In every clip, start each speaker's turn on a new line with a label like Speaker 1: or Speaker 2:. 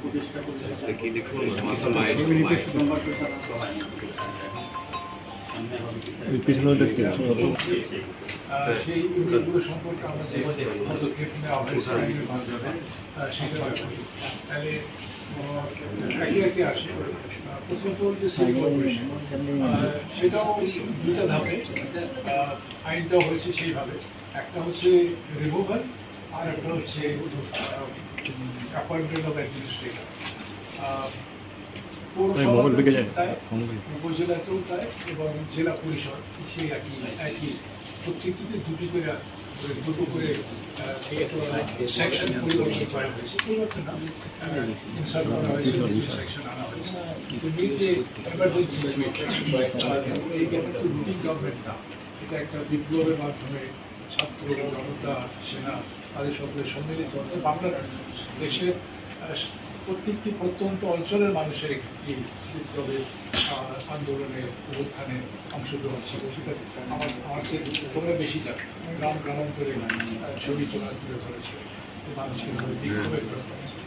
Speaker 1: প্রচেষ্টা করে সেই ইউনিটগুলো সম্পর্কে আমরা যে পদক্ষেপ নেওয়া হয়েছে আইনের মাধ্যমে সেটা তাহলে একে একে আসে। প্রথমত যে সিটি কর্পোরেশন সেটাও দুইটা ধাপে আইনটাও হয়েছে সেইভাবে, একটা হচ্ছে রিমুভাল আর একটা হচ্ছে অ্যাপয়েন্টমেন্ট অফ অ্যাডমিনিস্ট্রেটর। উপজেলাতেও তাই এবং জেলা পরিষদ সেই একই প্রত্যেকটিতে দুটো করে সেকশন পরিবর্তন করা হয়েছে। পরিবর্তন না, ইনসার্ট করা হয়েছে, সেকশন আনা হয়েছে। কিন্তু যে এমার্জেন্সি সিচুয়েশন এইটা একটা রুটিন গভর্নমেন্ট না, এটা একটা বিপ্লবের মাধ্যমে ছাত্র জনতা সেনা তাদের সঙ্গে সম্মিলিত হচ্ছে। বাংলার দেশের প্রত্যেকটি প্রত্যন্ত অঞ্চলের মানুষের এই বিপ্লবে আন্দোলনে অভ্যুত্থানে অংশগ্রহণ ছিল। সেটা আমার চেয়ে তোমরা বেশি জানো, গ্রাম গ্রামান্তরে ছবি তোলা তুলে ধরেছে, মানুষকে বিক্ষোভে করেছে।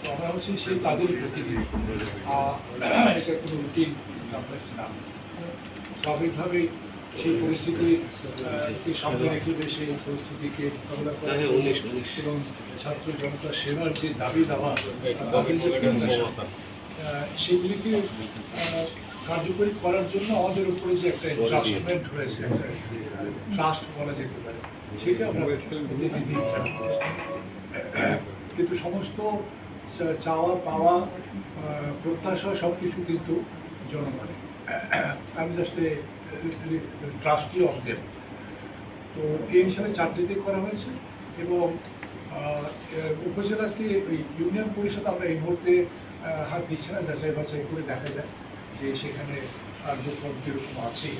Speaker 1: তো আমরা হচ্ছে সেই তাদেরই প্রতিনিধি। এটা কোনো রুটিন না, স্বাভাবিকভাবেই সেই পরিস্থিতির সামনে রেখে সেই পরিস্থিতিকে মোকাবিলা করা এবং ছাত্র জনতা সেবার যে দাবি দেওয়া সেগুলিকে কার্যকরী করার জন্য আমাদের উপরে যে একটা ট্রাস্টমেন্ট হয়েছে, একটা ট্রাস্ট বলা যেতে পারে, সেটা আমরা কিন্তু সমস্ত চাওয়া পাওয়া প্রত্যাশা সব কিছু কিন্তু জনগণের। আমি জাস্ট ট্রাস্টি অফ দেম। তো এই হিসাবে চারটিতে করা হয়েছে এবং উপজেলাকে ওই ইউনিয়ন পরিষদ আমরা এই মুহূর্তে হাত দিচ্ছি না, যাচাই বাছাই করে দেখা যায় যে সেখানে কার্যক্রম কীরকম আছে।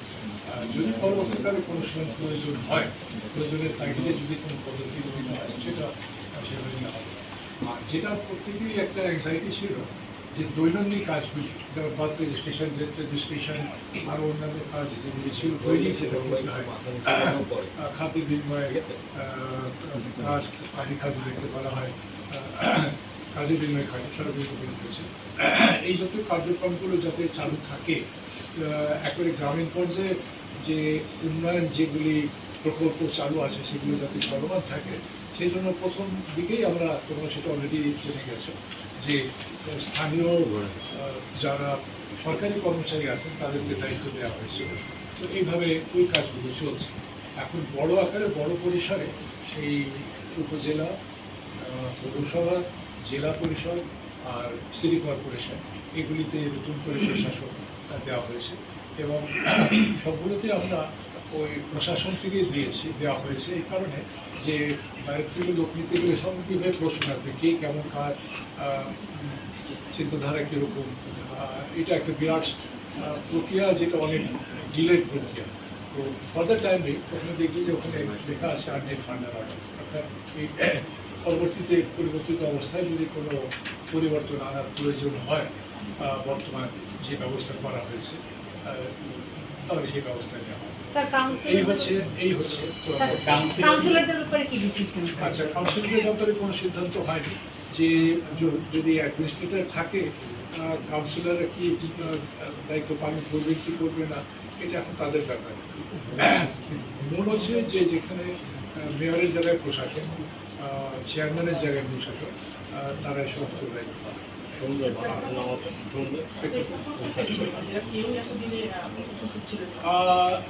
Speaker 1: যদি পরবর্তীকালে কোনো সময় প্রয়োজন হয়, প্রয়োজনের তাগিদে যদি কোনো পদ্ধতি নিতে হয় সেটা সেভাবে নেওয়া হবে। আর যেটা প্রত্যেকেরই একটা অ্যাংজাইটি ছিল যে দৈনন্দিন কাজগুলি, যেমন বার্থ রেজিস্ট্রেশন, ডেথ রেজিস্ট্রেশন, আরও অন্যান্য কাজ যেগুলি ছিল দৈনিক যেটা করতে হয়, খাদ্য বিনিময় কাজ, পানি কাজ দেখতে বলা হয়, কাজের বিনিময় কাজ সরকারি হয়েছে। এই জাতীয় কার্যক্রমগুলো যাতে চালু থাকে, একেবারে গ্রামীণ পর্যায়ে যে উন্নয়ন যেগুলি প্রকল্প চালু আছে সেগুলো যাতে চলমান থাকে, সেই জন্য প্রথম দিকেই আমরা তোমরা সেটা অলরেডি জেনে গেছো যে স্থানীয় যারা সরকারি কর্মচারী আছেন তাদেরকে দায়িত্ব দেওয়া হয়েছিল। তো এইভাবে ওই কাজগুলো চলছে। এখন বড় আকারে বড় পরিসরে সেই উপজেলা, পৌরসভা, জেলা পরিষদ আর সিটি কর্পোরেশন এগুলিতে নতুন করে প্রশাসন দেওয়া হয়েছে এবং সবগুলোতে আমরা ওই প্রশাসন থেকে দেওয়া হয়েছে এই কারণে যে বাইরের থেকে লোক নিতে গেলে সব কীভাবে প্রশ্ন রাখবে, কে কেমন কাজ, চিন্তাধারা কীরকম, এটা একটা বিরাট প্রক্রিয়া, যেটা অনেক ডিলেড প্রক্রিয়া। তো ফার্দার টাইমে ওখানে দেখি যে ওখানে লেখা আছে আননেট ফান্ডার অর্ডার, অর্থাৎ এই পরবর্তীতে পরিবর্তিত অবস্থায় যদি কোনো পরিবর্তন আনার প্রয়োজন হয় বর্তমান যে ব্যবস্থা করা হয়েছে তাহলে সেই ব্যবস্থা নেওয়া হয়। আচ্ছা, কাউন্সিলরদের ব্যাপারে কোনো সিদ্ধান্ত হয়নি যে যদি অ্যাডমিনিস্ট্রেটর থাকে কাউন্সিলররা কি দায়িত্ব পালন করবে কি করবে না, এটা এখন তাদের ব্যাপার। মূল হচ্ছে যে যেখানে মেয়রের জায়গায় প্রশাসন, চেয়ারম্যানের জায়গায় প্রশাসন, তারা এই সমস্ত দায়িত্ব পালন।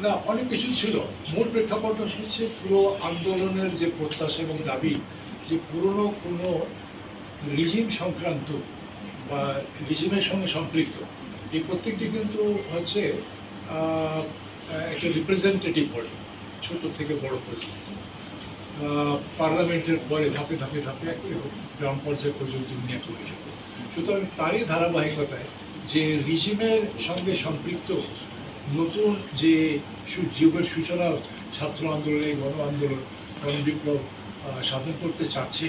Speaker 1: না, অনেক কিছু ছিল। মূল প্রেক্ষাপট হচ্ছে পুরো আন্দোলনের যে প্রত্যাশা এবং দাবি যে পুরনো কোনো রিজিম সংক্রান্ত বা রিজিমের সঙ্গে সম্পৃক্ত এই প্রত্যেকটি কিন্তু হচ্ছে একটা রিপ্রেজেন্টেটিভ বডি, ছোট থেকে বড় পর্যন্ত, পার্লামেন্টের পরে ধাপে ধাপে ধাপে গ্রাম পর্যায়ে পর্যন্ত নিয়ে পরিষদ। সুতরাং তারই ধারাবাহিকতায় যে রিজিমের সঙ্গে সম্পৃক্ত নতুন যে যুগের সূচনা ছাত্র আন্দোলনে গণ আন্দোলন গণবিপ্লব সাধন করতে চাচ্ছে,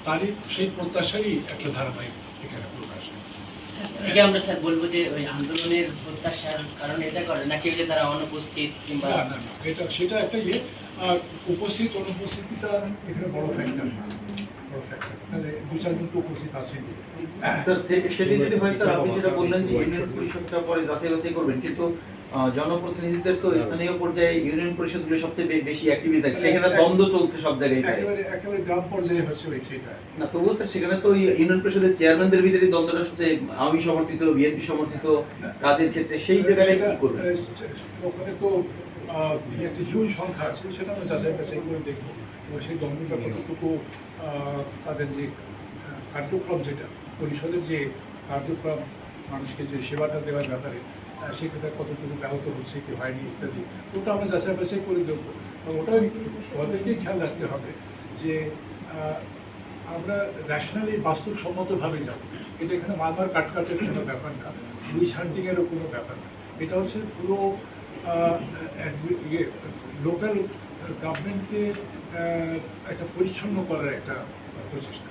Speaker 1: তারই সেই প্রত্যাশারই একটা ধারাবাহিক এখানে প্রকাশ।
Speaker 2: আমরা স্যার বলবো যে ওই আন্দোলনের প্রত্যাশার কারণে এটা করে নাকি যে তারা অনুপস্থিত কিংবা
Speaker 1: না না, এটা সেটা একটা ইয়ে। আর উপস্থিত অনুপস্থিতিটা এখানে বড় ফ্যাক্টর না, বড় বড় ফ্যাক্টর, তাহলে 2-4 জন তো উপস্থিত আছেন।
Speaker 3: স্যার সেটি যদি হয় স্যার, আপনি যেটা বললেন যে ইউনিয়ন পরিষদটা পরে যাচাই বাছাই করবেন, কিন্তু জনপ্রতিনিধিদের তো স্থানীয় পর্যায়ে ইউনিয়ন পরিষদগুলো সবচেয়ে বেশি অ্যাক্টিভিটি থাকে, সেখানে দ্বন্দ্ব চলছে সব জায়গায় তাই
Speaker 1: একেবারে গ্রাম পর্যায়ে হচ্ছে সেটা
Speaker 3: না। তবুও স্যার সেখানে তো ইউনিয়ন পরিষদের চেয়ারম্যানদের ভিতরে দ্বন্দ্বটা সবচেয়ে আওয়ামী সমর্থিত বিএনপি সমর্থিত কাজের ক্ষেত্রে সেই জায়গায় কি করবেন?
Speaker 1: ওখানে তো একটা হিউজ সংখ্যা আছে, সেটা আমরা যাচাই বাছাই করে দেখবো এবং সেই দ্বন্দ্বটা কতটুকু তাদের যে কার্যক্রম, যেটা পরিষদের যে কার্যক্রম মানুষকে যে সেবাটা দেওয়ার ব্যাপারে সেক্ষেত্রে কতটুকু ব্যাহত হচ্ছে কি হয়নি ইত্যাদি, ওটা আমরা যাচাই বাছাই করে দেবো। ওটাই ওদেরকেই খেয়াল রাখতে হবে যে আমরা র্যাশনালি বাস্তবসম্মতভাবে যাব। এটা এখানে মারমার কাটকাটের কোনো ব্যাপার না, লুইস হান্টিংয়েরও কোনো ব্যাপার না। এটা হচ্ছে পুরো লোকাল গভর্নমেন্টকে একটা পরিচ্ছন্ন করার একটা প্রচেষ্টা,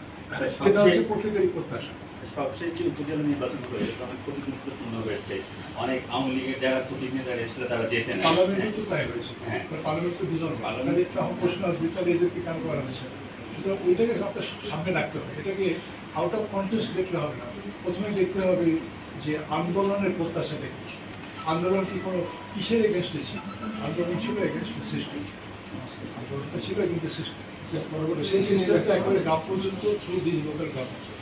Speaker 1: সেটা হচ্ছে প্রত্যেকেরই প্রত্যাশা।
Speaker 4: সবশেষ যে উপজেলা নির্বাচন হয়েছে অনেক প্রতিনিধিত্বপূর্ণ হয়েছে, অনেক আওয়ামী লীগের যারা প্রতিনিধি দাঁড়িয়ে ছিল তারা যেতে না।
Speaker 1: পার্লামেন্টে তো তাই হয়েছে,
Speaker 4: হ্যাঁ।
Speaker 1: পার্লামেন্ট তো দুজন, তাহলে তখন প্রশ্ন আসবে তাহলে এদেরকে কেন করা হয়েছে। সুতরাং ওইটাকে আপনার সামনে রাখতে হবে, এটাকে আউট অফ কন্টেক্সট দেখলে হবে না। প্রথমে দেখতে হবে যে আন্দোলনের প্রত্যাশা দেখি, আন্দোলন কি কোনো কিসের এগেনস্টে ছিল? আন্দোলন ছিল এগেনস্ট সিস্টেম, আন্দোলনটা ছিল কিন্তু সিস্টেম, সেই সিস্টেমটা একেবারে গ্রাম পর্যন্ত থ্রু দিস লোকাল গভর্নমেন্ট।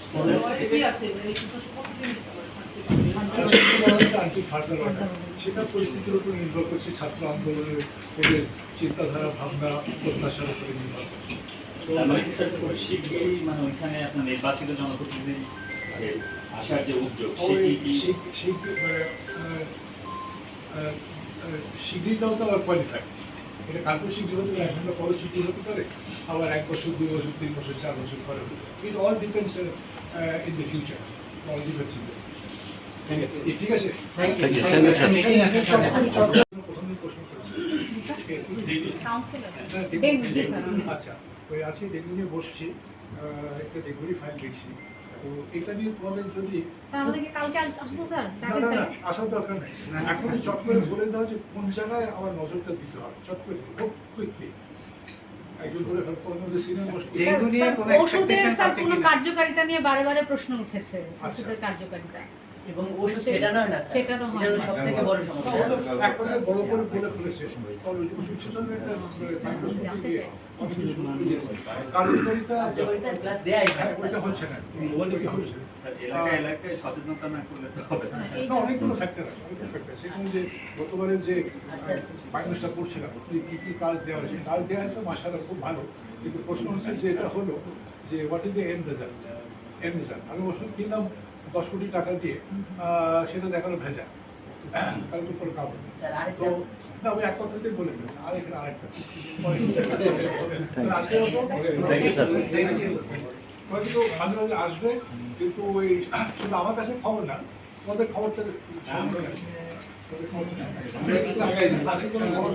Speaker 1: সেটা পরিস্থিতির উপর নির্ভর করছে, ছাত্র আন্দোলনের এদের চিন্তাধারা, ভাবনা, প্রত্যাশার উপরে নির্ভর করছে।
Speaker 4: শিগগিরই মানে ওইখানে আপনার নির্বাচিত জনপ্রতিনিধি আসার যে উদ্যোগ
Speaker 1: শিগগিরটাও তো আবার কোয়ালিফাইড, এটা কালকে শিগগির হতে পারে, 1 ঘন্টা পরে শিগগির হতে পারে, আবার 1 বছর, 2 বছর, 3 বছর, 4 বছর পরে হতে পারে। It all depends in the future, all depends in the future. ঠিক আছে, প্রথমেই প্রশ্ন আচ্ছা, ওই আজকে ডেঙ্গু নিয়ে বসছি, একটা ডেঙ্গুরি ফাইল দেখছি, তো এটা নিয়ে তোমাদের যদি না আসার দরকার নেই, এখনই চট করে বলে দাও যে কোন জায়গায় আমার নজরটা দিতে হবে, চট করে খুব কুইকলি একজন করে
Speaker 5: কার্যকারিতা নিয়ে বারে প্রশ্ন উঠেছে, ওষুধের কার্যকারিতা
Speaker 2: এবং ওষুধ ছেটানো হয় না স্যার,
Speaker 5: ছেটানো হয় না।
Speaker 2: সবথেকে বড় সমস্যা।
Speaker 1: এক কথায় বড় করে বলে ফেলেছে, ওষুধ ছেটানোর একটা মাইক্রোস্কোপ দিয়ে কার্যকারিতা
Speaker 2: প্লাস দেয়াই হয় না
Speaker 1: ওইটা
Speaker 2: স্যার।
Speaker 1: হচ্ছে না, হচ্ছে না।
Speaker 4: এলাকায় এলাকায় সচেতনতা না করলে তো হবে না।
Speaker 1: না, অনেকগুলো ফ্যাক্টর আছে, অনেকগুলো ফ্যাক্টর। সেখানে যে গতবারের যে বাইন্ডারটা করছিলাম, কি কি কাজ দেওয়া হয়েছে, কাজ দেওয়া হয়েছে মাশাআল্লাহ খুব ভালো, কিন্তু প্রশ্ন হচ্ছে যে এটা হলো যে what is the end result. আমি ওষুধ কিনলাম 10 কোটি টাকা দিয়ে, সেটা দেখালো ভেজা, কারণ উপর কাপড়। তো না, আমি এক কথাতেই বলে ফেলেছি, আর এখানে আরেকটা আজকের মতো হয়তো মাঝে মাঝে আসবে, কিন্তু ওই শুধু আমার কাছে খবর না, তোমাদের খবরটা সামনে আছে, তোমাদের খবরটা সামনে আছে। আজকে কোনো খবর